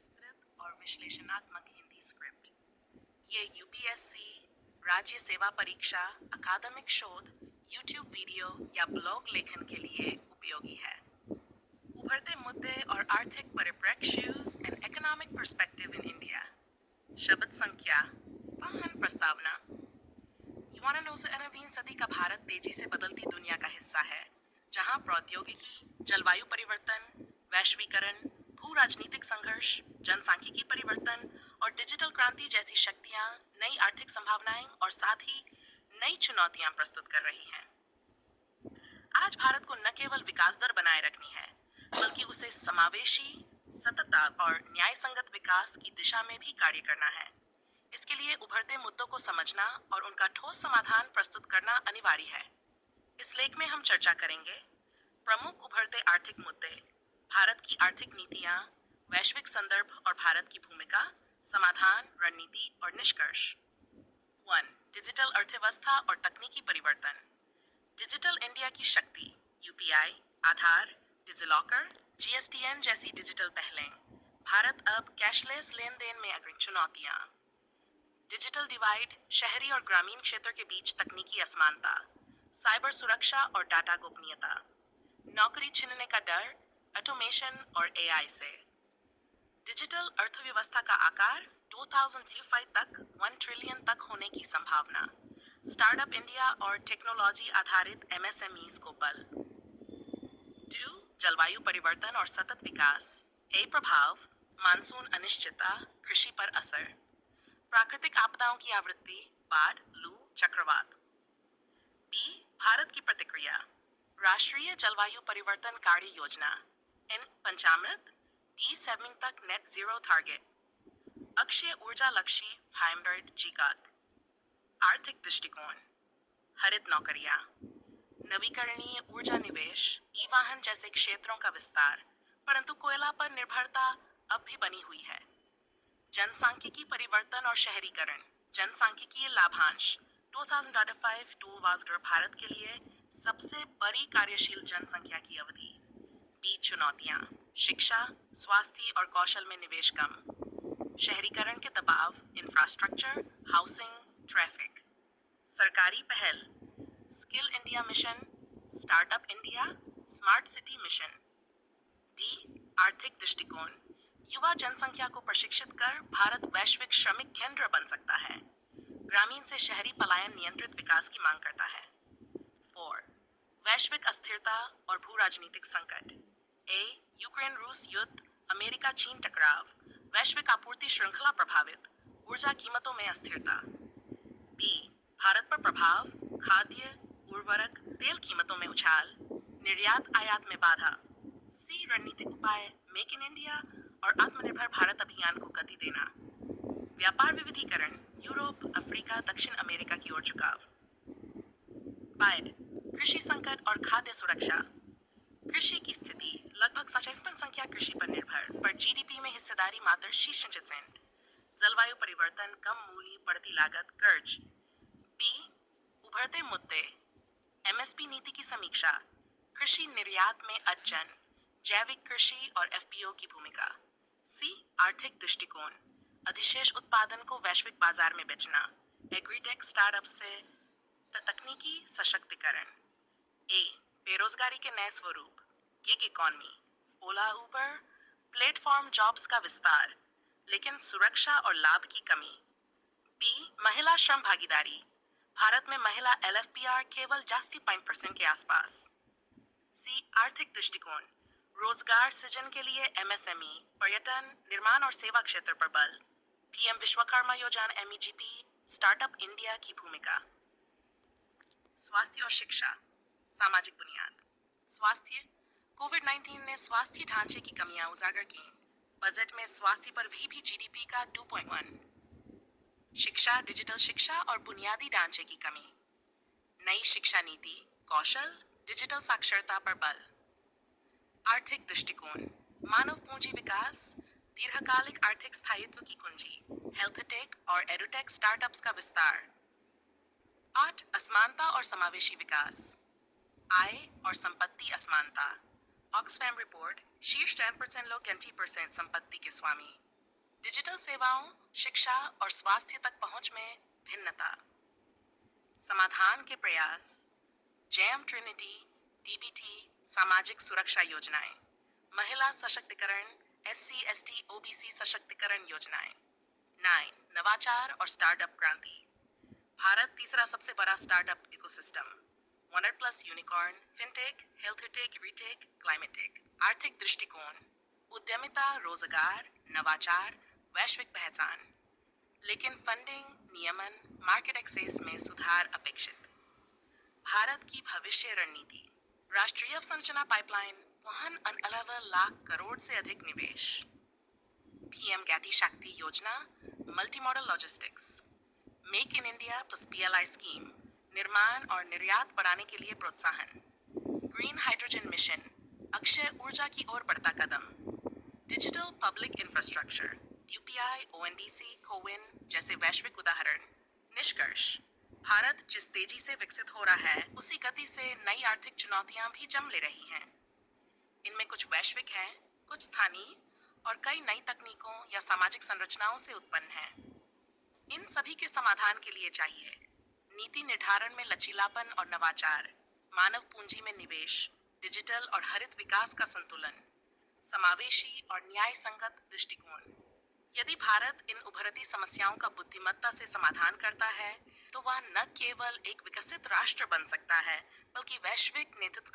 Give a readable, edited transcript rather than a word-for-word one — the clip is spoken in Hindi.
विस्तृत और विश्लेषणात्मक हिंदी स्क्रिप्ट। ये यूपीएससी, राज्य सेवा परीक्षा, अकादमिक शोध, यूट्यूब वीडियो या ब्लॉग लेखन के लिए उपयोगी है। उभरते मुद्दे और आर्थिक परिप्रेक्ष्य and economic perspective in India. शब्द संख्या, वाहन प्रस्तावना। युवानों से 19वीं सदी का भारत तेजी से बदलती दुनिया का हिस्सा है, जहां प्रौद्योगिकी, जलवायु परिवर्तन, वैश्वीकरण, भू राजनीतिक संघर्ष, जनसांख्यिकी परिवर्तन और डिजिटल क्रांति जैसी शक्तियां नई आर्थिक संभावनाएं और साथ ही नई चुनौतियां प्रस्तुत कर रही हैं। आज भारत को न केवल विकास दर बनाए रखनी है, बल्कि उसे समावेशी, सतत और न्यायसंगत विकास की दिशा में भी कार्य करना है। इसके लिए उभरते मुद्दों को समझना और उनका ठोस समाधान प्रस्तुत करना अनिवार्य है। इस लेख में हम चर्चा करेंगे प्रमुख उभरते आर्थिक मुद्दे, भारत की आर्थिक नीतियां, वैश्विक संदर्भ और भारत की भूमिका, समाधान, रणनीति और निष्कर्ष। 1. डिजिटल अर्थव्यवस्था और तकनीकी परिवर्तन। डिजिटल इंडिया की शक्ति, यूपीआई, आधार, डिजिलॉकर, जीएसटीएन जैसी डिजिटल पहलें। भारत अब कैशलेस लेन देन में अग्रणी। चुनौतियां, डिजिटल डिवाइड, शहरी और ग्रामीण क्षेत्र के बीच तकनीकी असमानता, साइबर सुरक्षा और डाटा गोपनीयता, नौकरी छीनने का डर, ऑटोमेशन और एआई से। डिजिटल अर्थव्यवस्था का आकार 2025 तक 1 ट्रिलियन तक होने की संभावना, स्टार्टअप इंडिया और टेक्नोलॉजी आधारित एमएसएमईज को बल। 2. जलवायु परिवर्तन और सतत विकास। ए प्रभाव, मानसून अनिश्चितता, कृषि पर असर, प्राकृतिक आपदाओं की आवृत्ति, बाढ़, लू, चक्रवात। बी. भारत की प्रतिक्रिया, राष्ट्रीय जलवायु परिवर्तन कार्य योजना, इन पंचामृत, 2070 तक नेट जीरो टारगेट, अक्षय ऊर्जा लक्ष्य, हाइमबर्ड जीकात। आर्थिक दृष्टिकोण, हरित नौकरियां, नवीकरणीय ऊर्जा निवेश, ई वाहन जैसे क्षेत्रों का विस्तार, परंतु कोयला पर निर्भरता अब भी बनी हुई है। जनसांख्यिकी परिवर्तन और शहरीकरण, जनसांख्यिकीय लाभांश 2005 टू वास्टर भारत के लिए सबसे बड़ी कार्यशील जनसंख्या की अवधि। बीच चुनौतियां, शिक्षा, स्वास्थ्य और कौशल में निवेश कम, शहरीकरण के दबाव, इंफ्रास्ट्रक्चर, हाउसिंग, ट्रैफिक। सरकारी पहल, skill India mission, startup India, smart city mission. D. आर्थिक दृष्टिकोण, युवा जनसंख्या को प्रशिक्षित कर भारत वैश्विक श्रमिक केंद्र बन सकता है। ग्रामीण से शहरी पलायन नियंत्रित विकास की मांग करता है। 4. वैश्विक अस्थिरता और भू राजनीतिक संकट। ए. यूक्रेन रूस युद्ध, अमेरिका चीन टकराव, वैश्विक आपूर्ति श्रृंखला प्रभावित, ऊर्जा कीमतों में अस्थिरता। बी. भारत पर प्रभाव, खाद्य, उर्वरक, तेल कीमतों में उछाल, निर्यात आयात में बाधा। सी. रणनीतिक उपाय, मेक इन इंडिया और आत्मनिर्भर भारत अभियान को गति देना। व्यापार विविधीकरण, यूरोप, अफ्रीका, दक्षिण अमेरिका की ओर झुकाव। बाइड, कृषि संकट और खाद्य सुरक्षा। कृषि की स्थिति, लगभग 57% संख्या कृषि पर निर्भर, पर जीडीपी में हिस्सेदारी मात्र 6%। जलवायु परिवर्तन, कम मूल्य, बढ़ती लागत, कर्ज। बी. उभरते मुद्दे, एमएसपी नीति की समीक्षा, कृषि निर्यात में अड़चन, जैविक कृषि और एफपीओ की भूमिका। सी. आर्थिक दृष्टिकोण, अधिशेष उत्पादन को वैश्विक बाजार में बेचना, एग्रीटेक स्टार्टअप से तकनीकी सशक्तिकरण। ए. बेरोजगारी के नए स्वरूप, गिग इकॉनमी, ओला उबर, प्लेटफॉर्म जॉब्स का विस्तार, लेकिन सुरक्षा और लाभ की कमी। बी. महिला श्रम भागीदारी, भारत में महिला एलएफपीआर केवल 80% के आसपास। सी. आर्थिक दृष्टिकोण, रोजगार सृजन के लिए एमएसएमई, पर्यटन, निर्माण और सेवा क्षेत्र पर बल, पीएम विश्वकर्मा योजना एमईजीपी, स्टार्टअप इंडिया की भूमिका। स्वास्थ्य और शिक्षा, सामाजिक बुनियाद। स्वास्थ्य, कोविड-19 ने स्वास्थ्य ढांचे की कमियां उजागर की। बजट में स्वास्थ्य पर भी जीडीपी का 2.1। शिक्षा, डिजिटल शिक्षा और बुनियादी ढांचे की कमी। नई शिक्षा नीति, कौशल, डिजिटल साक्षरता पर बल। आर्थिक दृष्टिकोण, मानव पूंजी विकास, दीर्घकालिक आर्थिक स्थायित्व की कुंजी, हेल्थटेक और एडुटेक स्टार्टअप्स का विस्तार। 8. असमानता और समावेशी विकास, आय और संपत्ति असमानता। ऑक्सफैम रिपोर्ट, शीर्ष 10% लोग 20% संपत्ति के स्वामी। डिजिटल सेवाओं, शिक्षा और स्वास्थ्य तक पहुंच में भिन्नता। समाधान के प्रयास। जेएम ट्रिनिटी, डीबीटी, सामाजिक सुरक्षा योजनाएं। महिला सशक्तिकरण, एससी एसटी ओबीसी सशक्तिकरण योजनाएं। 9 नवाचार और स्टार्टअप क्रांति। भारत तीसरा सबसे बड़ा startup ecosystem. 100+ unicorn, fintech, healthtech, रिटेक, क्लाइमेटेक। आर्थिक दृष्टिकोण। उद्यमिता, रोजगार, नवाचार, वैश्विक पहचान। लेकिन फंडिंग, नियमन, मार्केट एक्सेस में सुधार अपेक्षित। भारत की भविष्य रणनीति। राष्ट्रीय अवसंरचना पाइपलाइन, वहन 11 लाख करोड़ से अधिक निवेश। पीएम गति शक्ति योजना, multi modal logistics. Make in India plus PLI scheme, निर्माण और निर्यात बढ़ाने के लिए प्रोत्साहन। ग्रीन हाइड्रोजन मिशन, अक्षय ऊर्जा की ओर बढ़ता कदम। Digital public infrastructure, UPI, ONDC, CoWIN जैसे वैश्विक उदाहरण। निष्कर्ष। भारत जिस तेजी से विकसित हो रहा है, उसी गति से नई आर्थिक चुनौतियां भी जन्म ले रही हैं। इनमें कुछ वैश्विक हैं, कुछ स्थानीय और कई नई तकनीकों या सामाजिक संरचनाओं से उत्पन्न हैं। इन सभी के समाधान के लिए चाहिए नीति निर्धारण में लचीलापन और नवाचार, मानव पूंजी में निवेश, डिजिटल और हरित विकास का संतुलन, समावेशी और न्याय संगत दृष्टिकोण। यदि भारत इन उभरती समस्याओं का बुद्धिमत्ता से समाधान करता है, तो वह न केवल एक विकसित राष्ट्र बन सकता है, बल्कि वैश्विक नेतृत्व